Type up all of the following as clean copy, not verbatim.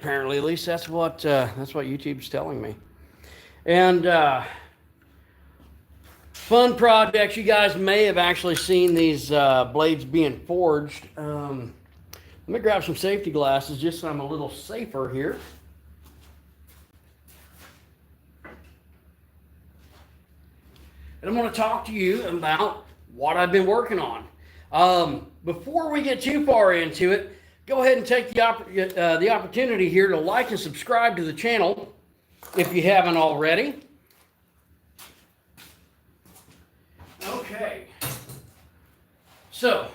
apparently. At least that's what YouTube's telling me. And fun projects. You guys may have actually seen these blades being forged. Let me grab some safety glasses just so I'm a little safer here. And I'm going to talk to you about what I've been working on. Before we get too far into it, go ahead and take the opportunity here to like and subscribe to the channel if you haven't already. Okay. So,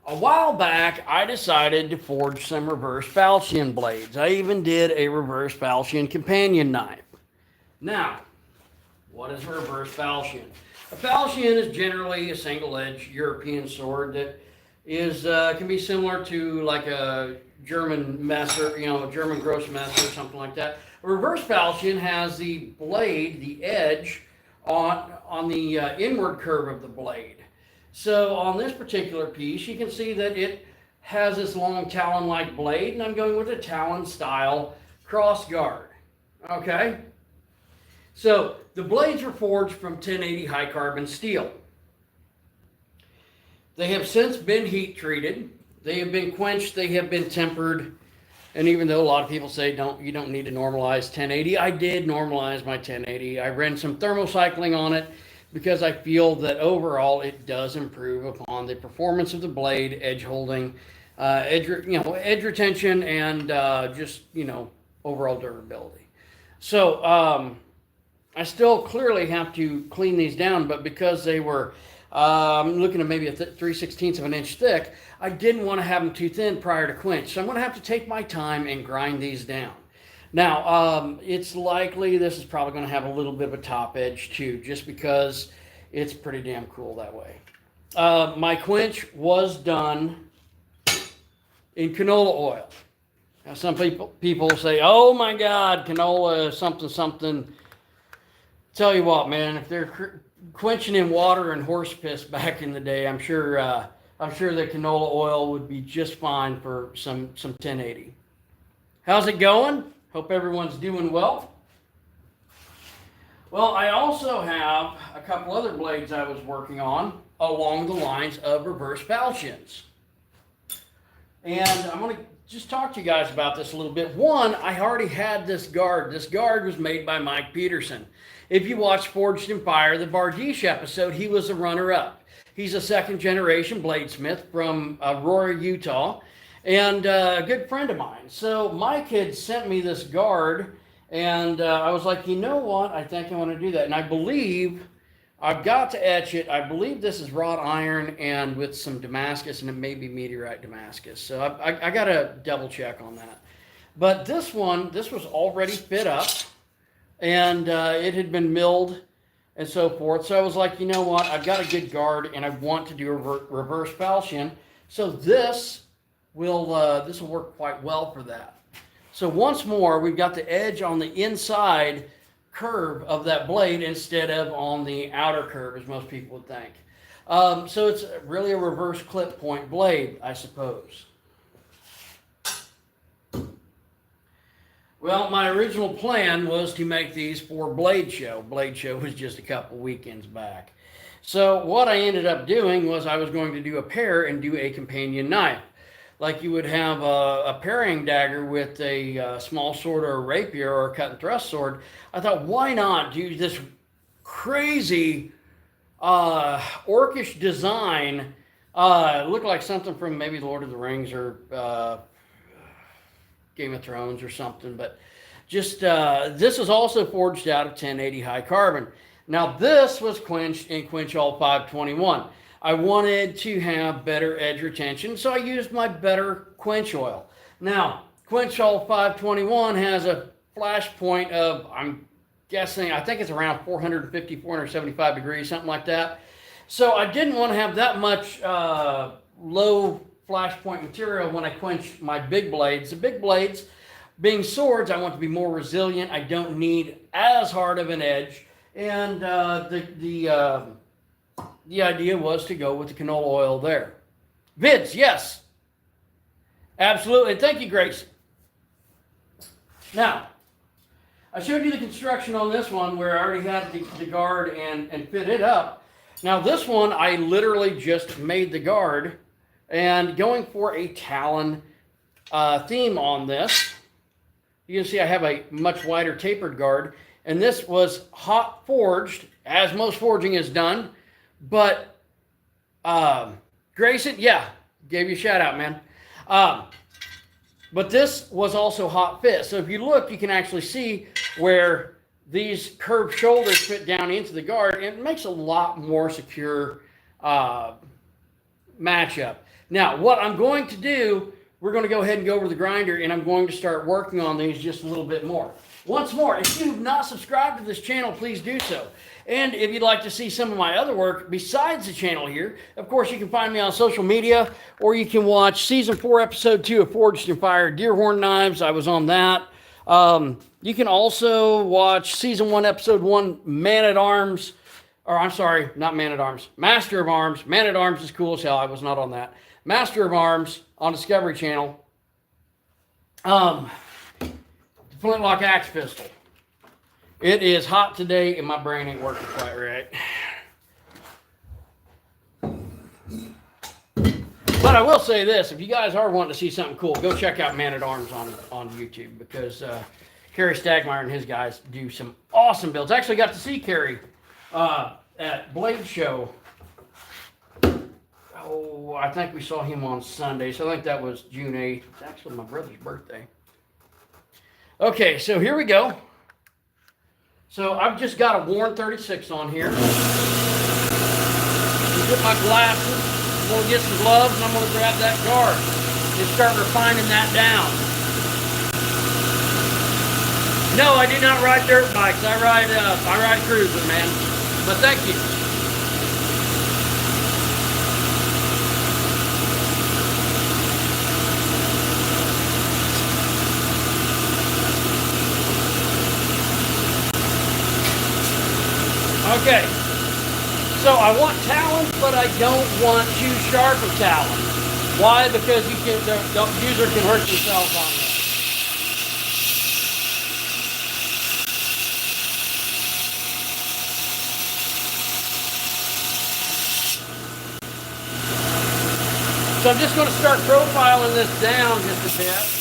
a while back, I decided to forge some reverse falchion blades. I even did a reverse falchion companion knife. Now, what is a reverse falchion? A falchion is generally a single-edged European sword that is can be similar to like a German messer, a German gross messer or something like that. A reverse falchion has the blade, the edge, on the inward curve of the blade. So on this particular piece, you can see that it has this long talon-like blade, and I'm going with a talon-style cross guard. Okay? So the blades were forged from 1080 high carbon steel. They have since been heat treated. They have been quenched. They have been tempered. And even though a lot of people say you don't need to normalize 1080, I did normalize my 1080. I ran some thermocycling on it because I feel that overall it does improve upon the performance of the blade, edge holding, edge retention, and just overall durability. So I still clearly have to clean these down, but because they were I'm looking at maybe a 3/16 of an inch thick, I didn't want to have them too thin prior to quench. So I'm going to have to take my time and grind these down. Now, it's likely this is probably going to have a little bit of a top edge too, just because it's pretty damn cool that way. My quench was done in canola oil. Now, some people say, oh my God, canola something. Tell you what, man, if they're quenching in water and horse piss back in the day, I'm sure that canola oil would be just fine for some 1080. How's it going? Hope everyone's doing well. Well, I also have a couple other blades I was working on along the lines of reverse falchions. And I'm going to just talk to you guys about this a little bit. One, I already had this guard. This guard was made by Mike Peterson. If you watch Forged in Fire, the Bardiche episode, he was a runner-up. He's a second-generation bladesmith from Aurora, Utah, and a good friend of mine. So Mike had sent me this guard, and I was like, you know what? I think I want to do that. And I believe I've got to etch it. I believe this is wrought iron and with some Damascus, and it may be meteorite Damascus. So I got to double-check on that. But this was already fit up. And it had been milled and so forth. So I was like, you know what? I've got a good guard, and I want to do a reverse falchion. So this will work quite well for that. So once more, we've got the edge on the inside curve of that blade instead of on the outer curve, as most people would think. So it's really a reverse clip point blade, I suppose. Well, my original plan was to make these for Blade Show. Blade Show was just a couple weekends back. So what I ended up doing was I was going to do a pair and do a companion knife. Like you would have a parrying dagger with a small sword or a rapier or a cut and thrust sword. I thought, why not do this crazy orcish design? Looked like something from maybe Lord of the Rings or Game of Thrones or something, but just this is also forged out of 1080 high carbon. Now this was quenched in Quench-All 521. I wanted to have better edge retention, so I used my better quench oil. Now Quench-All 521 has a flash point of, I'm guessing, I think it's around 450, 475 degrees, something like that. So I didn't want to have that much low flash point material when I quench my big blades. The big blades, being swords, I want to be more resilient. I don't need as hard of an edge. And the idea was to go with the canola oil there. Vids, yes. Absolutely. Thank you, Grace. Now, I showed you the construction on this one where I already had the guard and fit it up. Now this one, I literally just made the guard and going for a Talon theme on this. You can see I have a much wider tapered guard, and this was hot forged, as most forging is done, but Grayson, yeah, gave you a shout out, man. But this was also hot fit. So if you look, you can actually see where these curved shoulders fit down into the guard, and it makes a lot more secure matchup. Now, what I'm going to do, we're going to go ahead and go over the grinder, and I'm going to start working on these just a little bit more. Once more, if you have not subscribed to this channel, please do so. And if you'd like to see some of my other work besides the channel here, of course, you can find me on social media, or you can watch Season 4, Episode 2 of Forged in Fire, Deerhorn Knives. I was on that. You can also watch Season 1, Episode 1, Man-at-Arms, or I'm sorry, not Man-at-Arms, Master of Arms. Man-at-Arms is cool as hell. I was not on that. Master of Arms on Discovery Channel. Flintlock axe pistol. It is hot today and my brain ain't working quite right. But I will say this, if you guys are wanting to see something cool, go check out Man-at-Arms on YouTube, because Kerry Stagmeyer and his guys do some awesome builds. I actually got to see Kerry at Blade Show. Oh, I think we saw him on Sunday, so I think that was June 8th. It's actually my brother's birthday. Okay, so here we go. So I've just got a worn 36 on here. Put my glasses, I'm going to get some gloves, and I'm going to grab that guard and start refining that down. No, I do not ride dirt bikes. I ride cruisers, man. But thank you. Okay, so I want talons, but I don't want too sharp of talons. Why? Because the user can hurt themselves on this. So I'm just going to start profiling this down just a bit.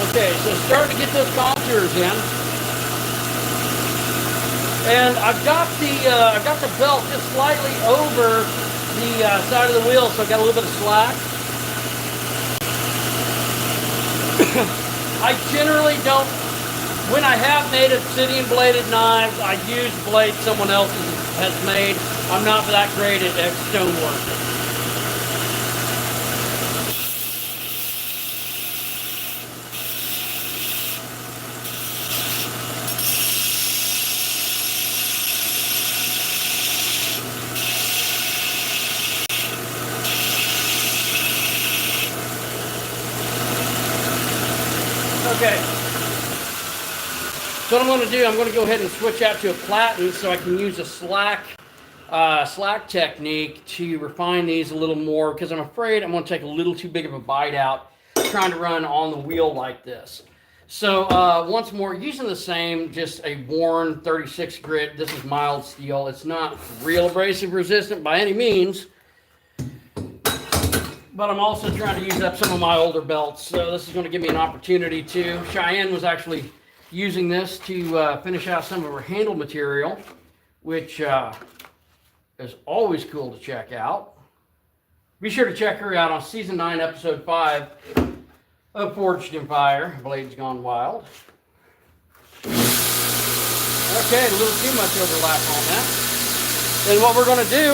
Okay, so starting to get those contours in, and I've got the belt just slightly over the side of the wheel, so I've got a little bit of slack. I generally don't. When I have made obsidian bladed knives, I use blades someone else has made. I'm not that great at stonework. Okay, so what I'm going to do, I'm going to go ahead and switch out to a platen so I can use a slack technique to refine these a little more, because I'm afraid I'm going to take a little too big of a bite out trying to run on the wheel like this. So once more, using the same, just a worn 36 grit. This is mild steel. It's not real abrasive resistant by any means, but I'm also trying to use up some of my older belts. So this is going to give me an opportunity to. Cheyenne was actually using this to finish out some of her handle material, which is always cool to check out. Be sure to check her out on Season 9, Episode 5 of Forged in Fire, Blades Gone Wild. Okay, a little too much overlap on that. And what we're going to do,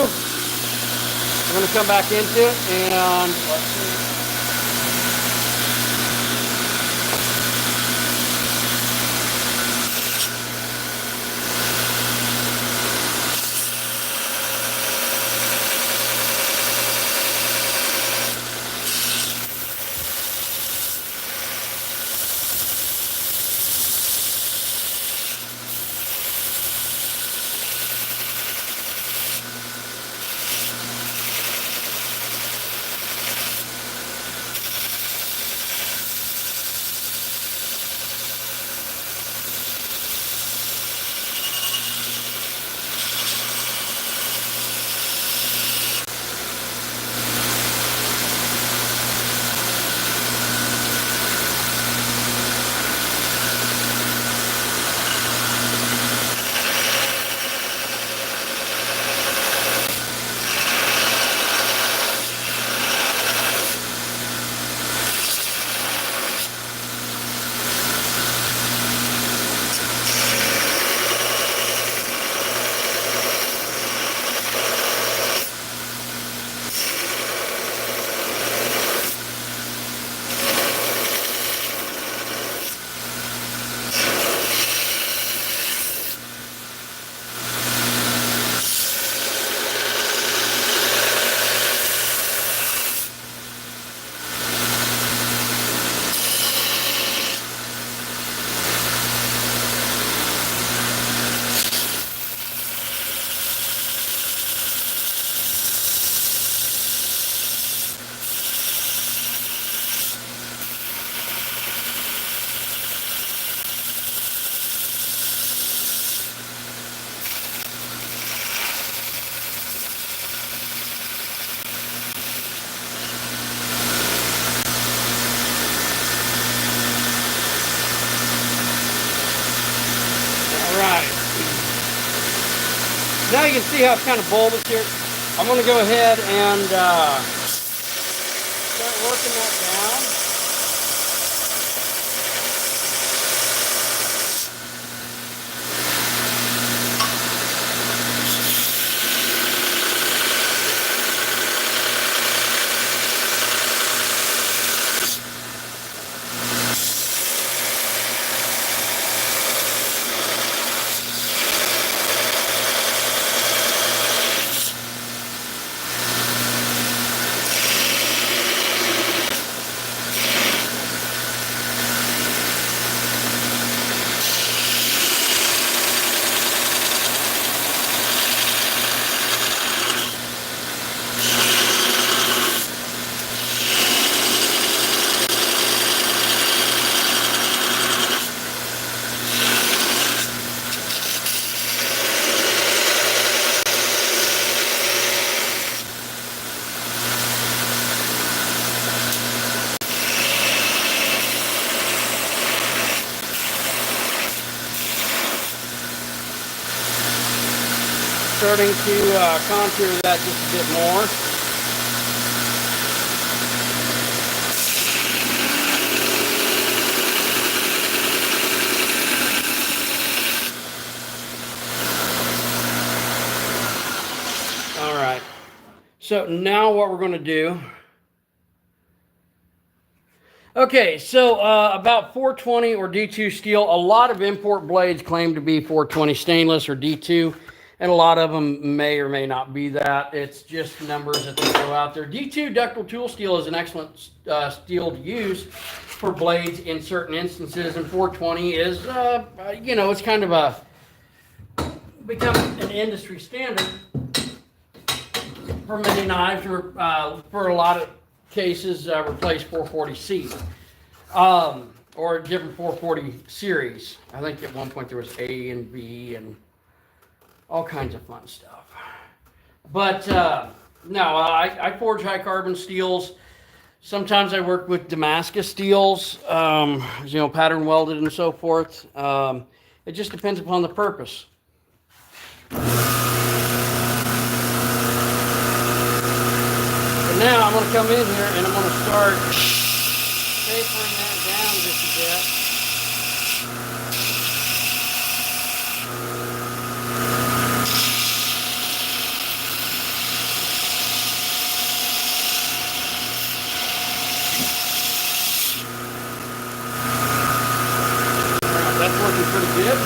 we're going to come back into it and let's see. right. Now you can see how it's kind of bulbous here. I'm going to go ahead and start working that down. Starting to contour that just a bit more. All right. So now what we're going to do. Okay, so about 420 or D2 steel. A lot of import blades claim to be 420 stainless or D2. And a lot of them may or may not be that. It's just numbers that they throw out there. D2 ductile tool steel is an excellent steel to use for blades in certain instances. And 420 is, you know, it's kind of become an industry standard for many knives, or for a lot of cases, replace 440C. Or a different 440 series. I think at one point there was A and B and all kinds of fun stuff. But no, I forge high carbon steels. Sometimes I work with Damascus steels, you know, pattern welded and so forth. It just depends upon the purpose. But now I'm going to come in here and I'm going to start tapering that down just a bit. That's working pretty good.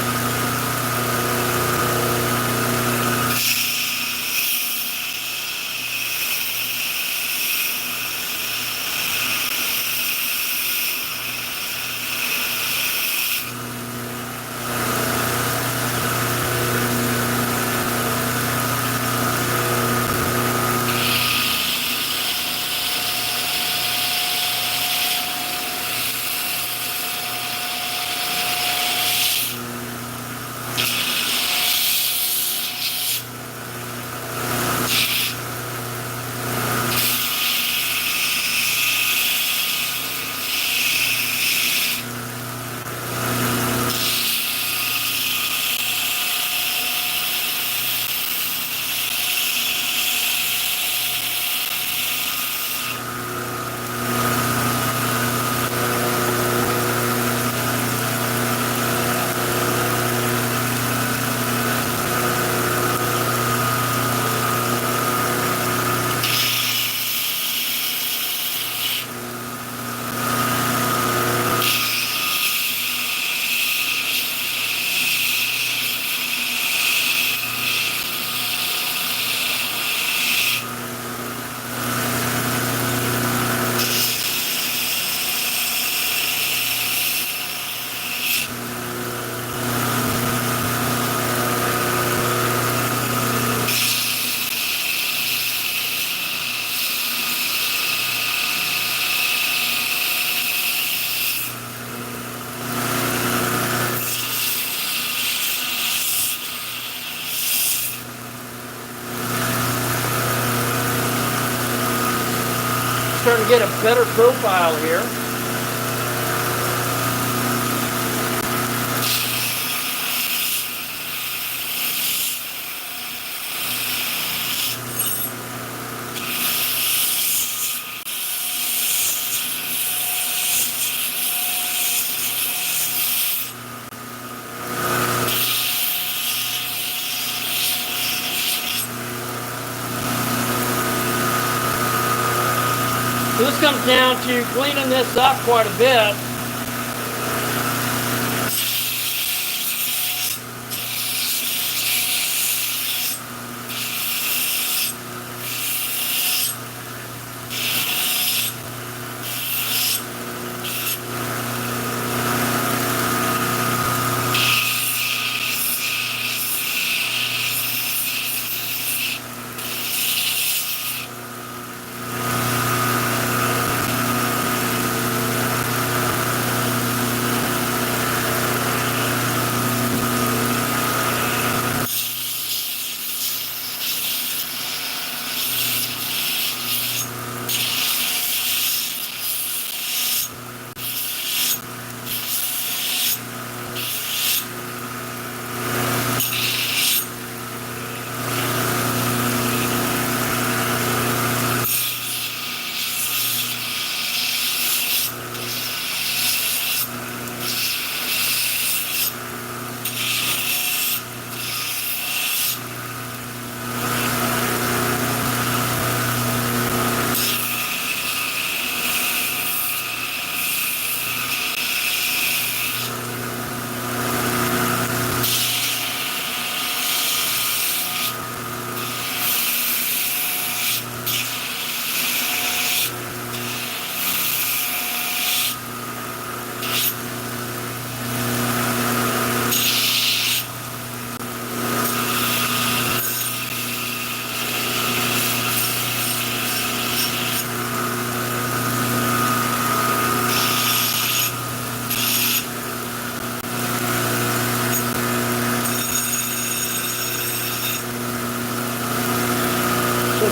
Starting to get a better profile here. this comes down to cleaning this up quite a bit.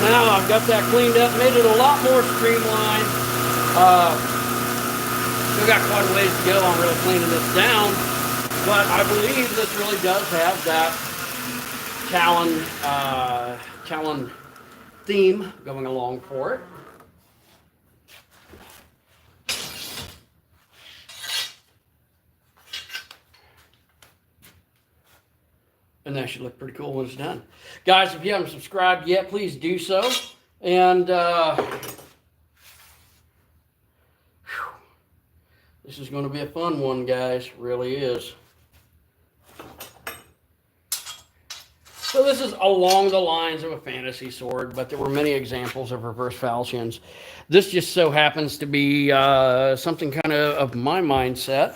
Now I've got that cleaned up, made it a lot more streamlined. Still got quite a ways to go on really cleaning this down, but I believe this really does have that Talon theme going along for it. And that should look pretty cool when it's done. Guys, if you haven't subscribed yet, please do so. And this is going to be a fun one, guys. Really is. So this is along the lines of a fantasy sword, but there were many examples of reverse falchions. This just so happens to be something kind of my mindset.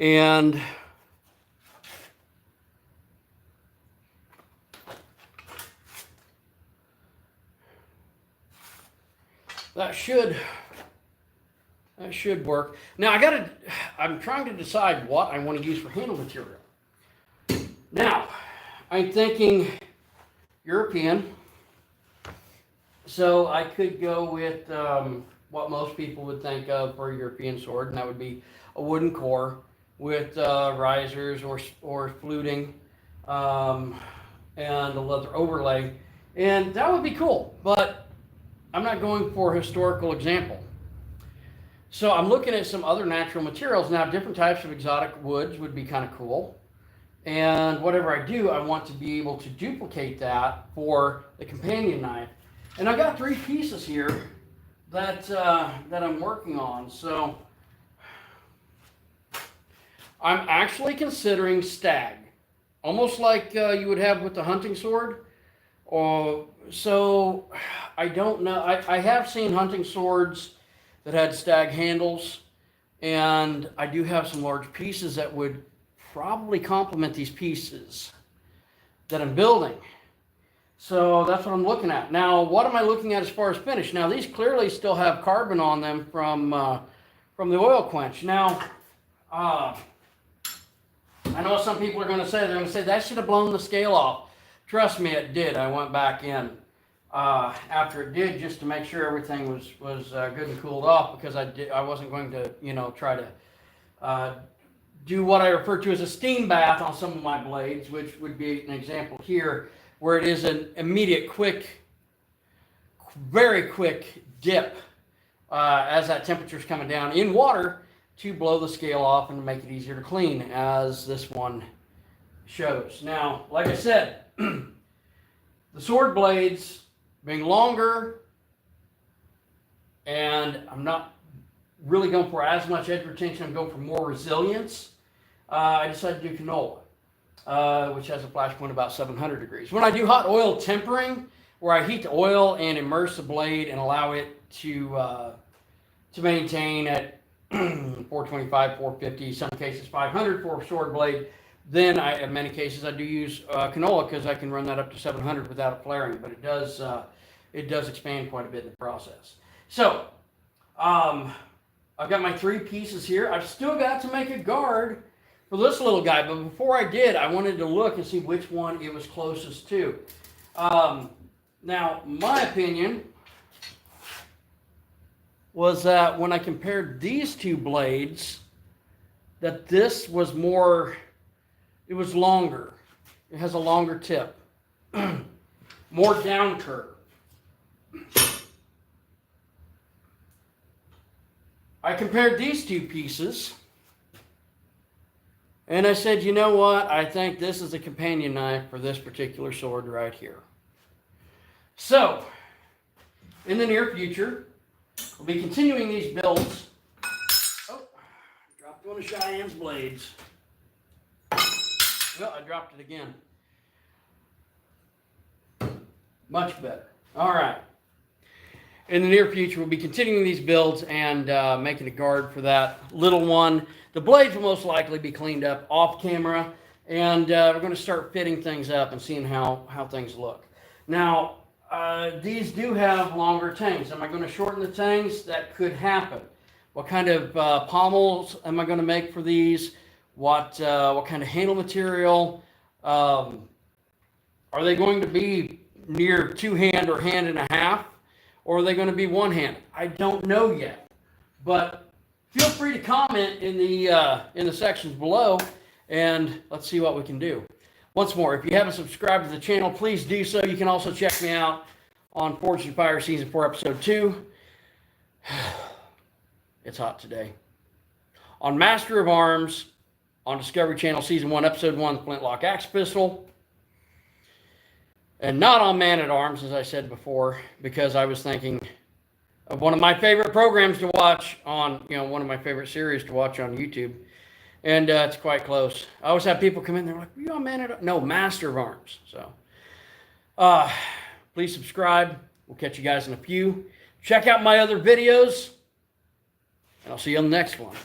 And that should work. Now I'm trying to decide what I want to use for handle material. Now, I'm thinking European. So I could go with what most people would think of for a European sword, and that would be a wooden core with risers or fluting and a leather overlay. And that would be cool, but I'm not going for a historical example. So I'm looking at some other natural materials. Now, different types of exotic woods would be kind of cool. And whatever I do, I want to be able to duplicate that for the companion knife. And I've got 3 pieces here that I'm working on. So I'm actually considering stag, almost like you would have with the hunting sword. So I don't know. I have seen hunting swords that had stag handles, and I do have some large pieces that would probably complement these pieces that I'm building. So that's what I'm looking at. Now, what am I looking at as far as finish? Now, these clearly still have carbon on them from the oil quench. Now, I know some people are going to say, that should have blown the scale off. Trust me, it did. I went back in after it did just to make sure everything was good and cooled off, because I wasn't going to, try to do what I refer to as a steam bath on some of my blades, which would be an example here, where it is an immediate, very quick dip as that temperature is coming down in water to blow the scale off and make it easier to clean, as this one shows. Now, like I said, the sword blades being longer and I'm not really going for as much edge retention. I'm going for more resilience. I decided to do canola, which has a flash point about 700 degrees. When I do hot oil tempering, where I heat the oil and immerse the blade and allow it to maintain at 425, 450, some cases 500 for a sword blade, then in many cases I do use canola because I can run that up to 700 without it flaring, but it does expand quite a bit in the process. So I've got my 3 pieces here. I've still got to make a guard for this little guy, but before I did, I wanted to look and see which one it was closest to. Now, my opinion was that when I compared these 2 blades, that this was more, it was longer. It has a longer tip, more down curve. I compared these 2 pieces, and I said, you know what? I think this is a companion knife for this particular sword right here. So, in the near future, we'll be continuing these builds. Oh, dropped one of Cheyenne's blades. Well, I dropped it again. Much better. All right. In the near future, we'll be continuing these builds and making a guard for that little one. The blades will most likely be cleaned up off camera, and we're going to start fitting things up and seeing how things look. Now, these do have longer tangs. Am I going to shorten the tangs? That could happen. What kind of pommels am I going to make for these? What kind of handle material? Are they going to be near 2-hand or 1.5 hand? Or are they going to be 1-hand? I don't know yet. But feel free to comment in the sections below, and let's see what we can do. Once more, if you haven't subscribed to the channel, please do so. You can also check me out on Forged in Fire Season 4, Episode 2. It's hot today. On Master of Arms, on Discovery Channel Season 1, Episode 1, Flintlock Axe Pistol. And not on Man at Arms, as I said before, because I was thinking of one of my favorite programs to watch on, one of my favorite series to watch on YouTube. And it's quite close. I always have people come in, they're like, are you on Man at Arms? No, Master of Arms. So, please subscribe. We'll catch you guys in a few. Check out my other videos, and I'll see you on the next one.